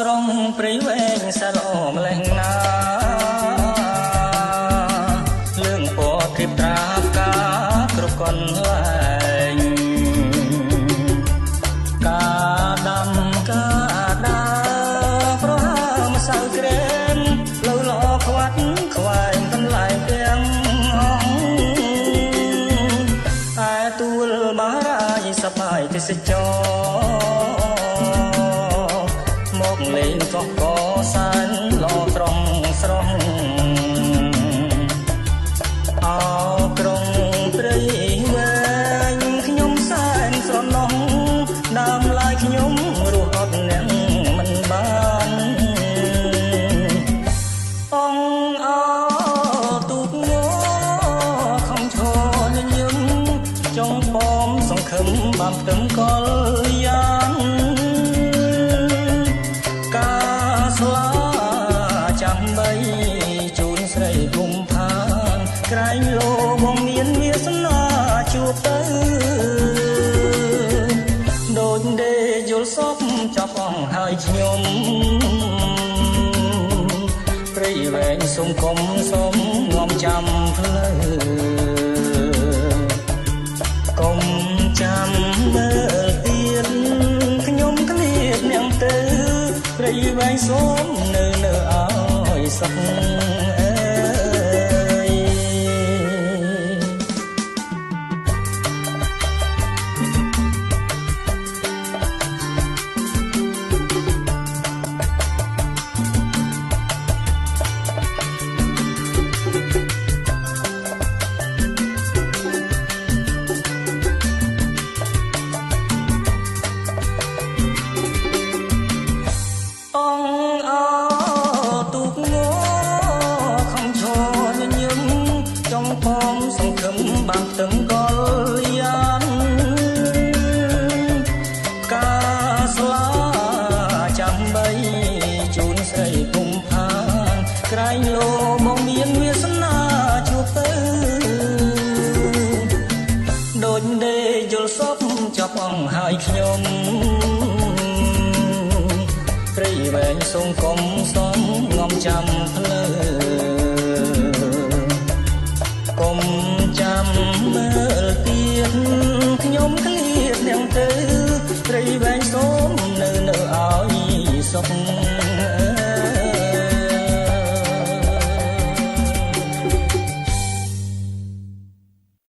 ស្រងព្រៃវែងសាឡោម្លេះណាលឿងពណ៌ព្រៀបត្រាបការគ្រប់កន្លែងការដាំការដាប្រហើម្សៅក្រែមលៅល្អខ្វាត់ខ្វែងកន្លែងទាំងឯទួលបារាយសប្បាយទេសចរមកលេងកោះកសានល្អត្រង់ស្រស់អោក្រុងព្រៃវែងខ្ញុំសែនស្រណោះដើមឡើយខ្ញុំរស់អត់អ្នកមិនបានអងអោទូកងខំឈរញញឹមចង់បំសង្ឃឹមបានផ្ទឹមកលយ៉ាងជូនស្រីគុំផានក្រែងលោបងមានវាសនាជួបទៅដូចដេយល់សពចាប់អងហើយខ្ញុំព្រៃវែងសុំគុំសុំងំចាំផ្លូវគុំចាំមើលទៀតខ្ញុំក្លៀតនាងទៅព្រៃវែងសុំនៅឲ្យសុខผมសង្ឃឹមបានផ្ទឹមកលយ៉ាងការស្លាចាំបីជូនស្រីគុំផានក្រែងលោមកមានវាសនាជួបទៅដូចដេយល់សពចាប់អងហើយខ្ញុំព្រៃវែងសូមគុំ